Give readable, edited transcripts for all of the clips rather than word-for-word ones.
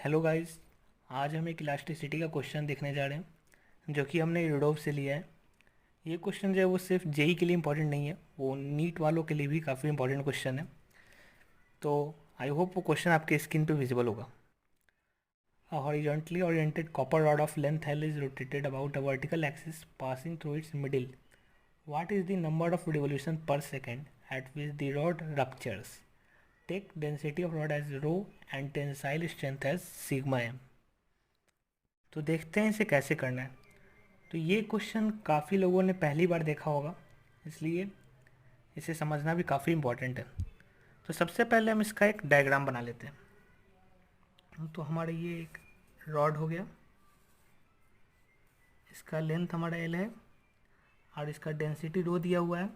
Hello guys. आज हम एक इलास्टिसिटी का क्वेश्चन देखने जा रहे हैं जो कि हमने यूडोप से लिया है। ये क्वेश्चन जो है वो सिर्फ जेई के लिए इम्पोर्टेंट नहीं है, वो नीट वालों के लिए भी काफ़ी इंपॉर्टेंट क्वेश्चन है। तो आई होप वो क्वेश्चन आपके स्क्रीन पे विजिबल होगा। A horizontally oriented copper rod of length L is rotated about a vertical axis passing through its middle. What is the number of revolution per second at which the rod ruptures? Take density of rod as rho and tensile strength as sigma m. तो देखते हैं इसे कैसे करना है। तो ये question काफ़ी लोगों ने पहली बार देखा होगा, इसलिए इसे समझना भी काफ़ी इम्पोर्टेंट है। तो सबसे पहले हम इसका एक डायग्राम बना लेते हैं। तो हमारा ये एक रॉड हो गया, इसका लेंथ हमारा एल है और इसका डेंसिटी रो दिया हुआ है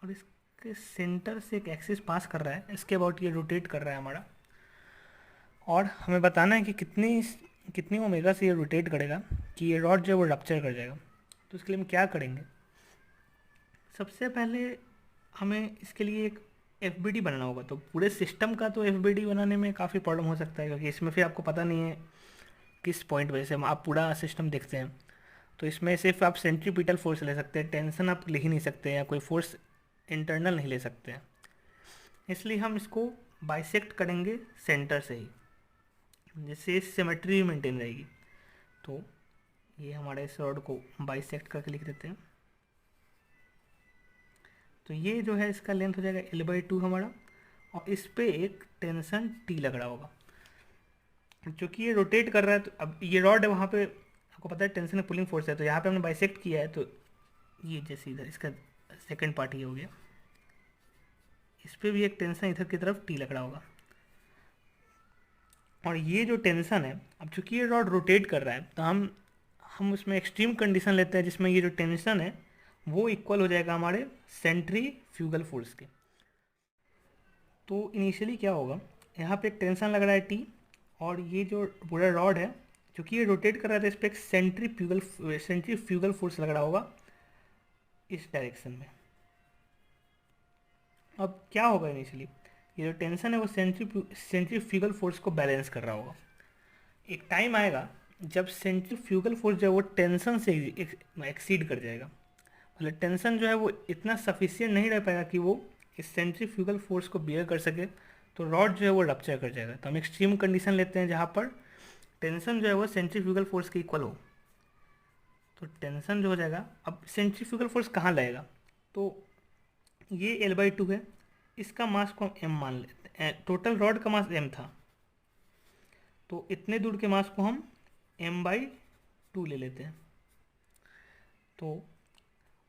और इसके सेंटर से एक एक्सिस पास कर रहा है, इसके अबाउट ये रोटेट कर रहा है हमारा। और हमें बताना है कि कितनी कितनी ओमेगा से ये रोटेट करेगा कि ये रॉड जो है वो रप्चर कर जाएगा। तो इसके लिए हम क्या करेंगे, सबसे पहले हमें इसके लिए एक एफ बनाना होगा। तो पूरे सिस्टम का तो एफ बनाने में काफ़ी प्रॉब्लम हो सकता है, क्योंकि इसमें फिर आपको पता नहीं है किस पॉइंट पे से आप पूरा सिस्टम देखते हैं। तो इसमें सिर्फ आप सेंट्रीपिटल फोर्स ले सकते हैं, टेंशन आप लिख ही नहीं सकते या कोई फोर्स इंटरनल नहीं ले सकते हैं। इसलिए हम इसको बाइसेक्ट करेंगे सेंटर से ही, जिससे सिमेट्री मेंटेन रहेगी। तो ये हमारे इस रॉड को बाइसेक्ट करके लिख देते हैं। तो ये जो है इसका लेंथ हो जाएगा L/2 हमारा, और इस पे एक टेंशन T लग रहा होगा। क्योंकि ये रोटेट कर रहा है, तो अब ये रॉड है, वहाँ पे आपको पता है टेंशन और पुलिंग फोर्स है। तो यहाँ पे हमने बाइसेक्ट किया है, तो ये जैसे इधर इसका सेकंड पार्ट ये हो गया, इस पर भी एक टेंशन इधर की तरफ T लग रहा होगा। और ये जो टेंशन है, अब चूंकि ये रॉड रोटेट कर रहा है, तो हम उसमें एक्सट्रीम कंडीशन लेते हैं, जिसमें ये जो टेंशन है वो इक्वल हो जाएगा हमारे सेंट्रीफ्यूगल फोर्स के। तो इनिशियली क्या होगा, यहाँ पे एक टेंशन लग रहा है T, और ये जो पूरा रॉड है क्योंकि ये रोटेट कर रहा था, इस पर एक सेंट्रीफ्यूगल फोर्स लग रहा होगा इस डायरेक्शन में। अब क्या होगा, इनिशियली ये जो टेंशन है वो सेंट्रीफ्यूगल फोर्स को बैलेंस कर रहा होगा। एक टाइम आएगा जब सेंट्रीफ्यूगल फोर्स जो है वो टेंशन से एक्सीड कर जाएगा, मतलब टेंशन जो है वो इतना सफिशियंट नहीं रह पाएगा कि वो इस सेंट्रीफ्यूगल फोर्स को बियर कर सके, तो रॉड जो है वो रप्चर कर जाएगा। तो हम एक्सट्रीम कंडीशन लेते हैं जहाँ पर टेंशन जो है वो सेंट्रीफ्यूगल फोर्स के इक्वल हो। तो टेंशन जो हो जाएगा, अब सेंट्रीफ्यूगल फोर्स कहाँ लगेगा, तो ये L/2 है, इसका मास को हम m मान लेते हैं। टोटल रॉड का मास m था, तो इतने दूर के मास को हम m/2 ले लेते हैं। तो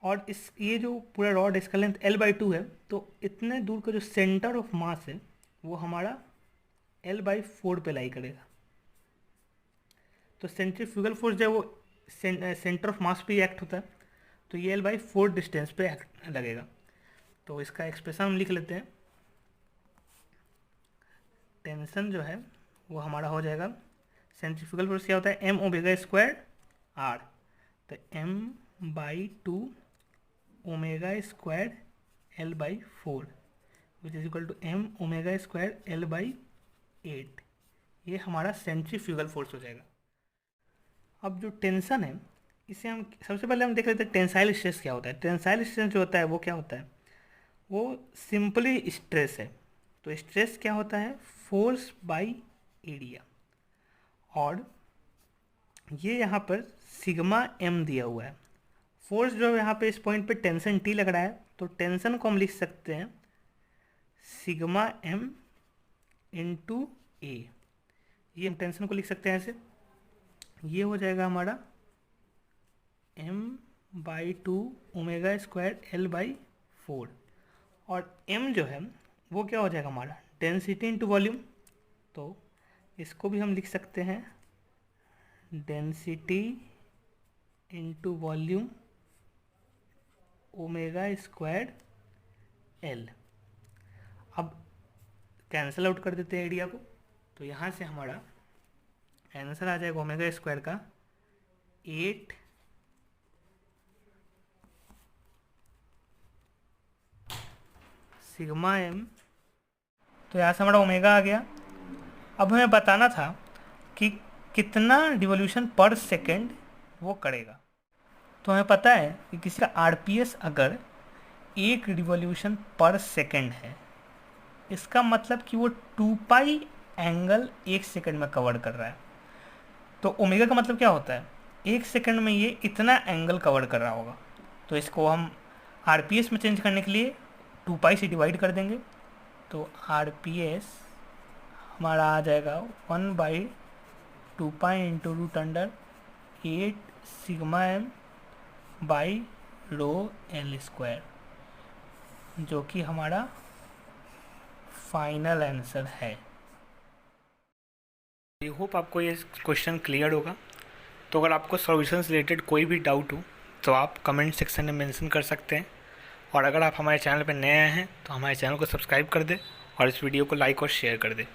और इस ये जो पूरा रॉड इसका लेंथ L/2 है, तो इतने दूर का जो सेंटर ऑफ मास है वो हमारा L/4 पे लाई करेगा। तो सेंट्रीफ्यूगल फोर्स जो है वो सेंटर ऑफ मास पे एक्ट होता है, तो ये L/4 डिस्टेंस पे एक्ट लगेगा। तो इसका एक्सप्रेशन हम लिख लेते हैं। टेंशन जो है वो हमारा हो जाएगा, सेंट्रीफ्यूगल फोर्स क्या होता है, m⍵²r, तो m/2 ω² L/4 which is equal to m⍵² L/8। ये हमारा सेंट्रीफ्यूगल फोर्स हो जाएगा। अब जो टेंशन है, इसे हम सबसे पहले हम देख लेते हैं टेंसाइल स्ट्रेस क्या होता है। टेंसाइल स्ट्रेस जो होता है वो क्या होता है, वो सिंपली स्ट्रेस है। तो स्ट्रेस क्या होता है, फोर्स बाय एरिया, और ये यहाँ पर सिग्मा m दिया हुआ है। फोर्स जो यहाँ पे इस पॉइंट पे टेंशन T लग रहा है, तो टेंशन को हम लिख सकते हैं सिग्मा m इंटू ए। ये हम टेंशन को लिख सकते हैं ऐसे, ये हो जाएगा हमारा m/2 ω² L/4, और m जो है वो क्या हो जाएगा हमारा डेंसिटी इंटू वॉल्यूम। तो इसको भी हम लिख सकते हैं डेंसिटी इंटू वॉल्यूम ω² L। अब कैंसिल आउट कर देते हैं एरिया को, तो यहाँ से हमारा आंसर आ जाएगा ω² का 8 सिग्मा m। तो यहाँ से हमारा ओमेगा आ गया। अब हमें बताना था कि कितना रिवॉल्यूशन पर सेकेंड वो करेगा। तो हमें पता है कि किसी का आरपीएस अगर 1 रिवॉल्यूशन पर सेकेंड है, इसका मतलब कि वो 2 पाई एंगल 1 सेकेंड में कवर कर रहा है। तो ओमेगा का मतलब क्या होता है, 1 सेकेंड में ये इतना एंगल कवर कर रहा होगा। तो इसको हम आरपीएस में चेंज करने के लिए 2 पाई से डिवाइड कर देंगे। तो आरपीएस हमारा आ जाएगा 1/2 pi into root under 8 sigma M by rho L square, जो कि हमारा फाइनल आंसर है। आई होप आपको ये क्वेश्चन क्लियर होगा। तो अगर आपको सॉल्यूशंस रिलेटेड कोई भी डाउट हो तो आप कमेंट सेक्शन में मेंशन कर सकते हैं। और अगर आप हमारे चैनल पर नए आए हैं तो हमारे चैनल को सब्सक्राइब कर दें और इस वीडियो को लाइक और शेयर कर दें।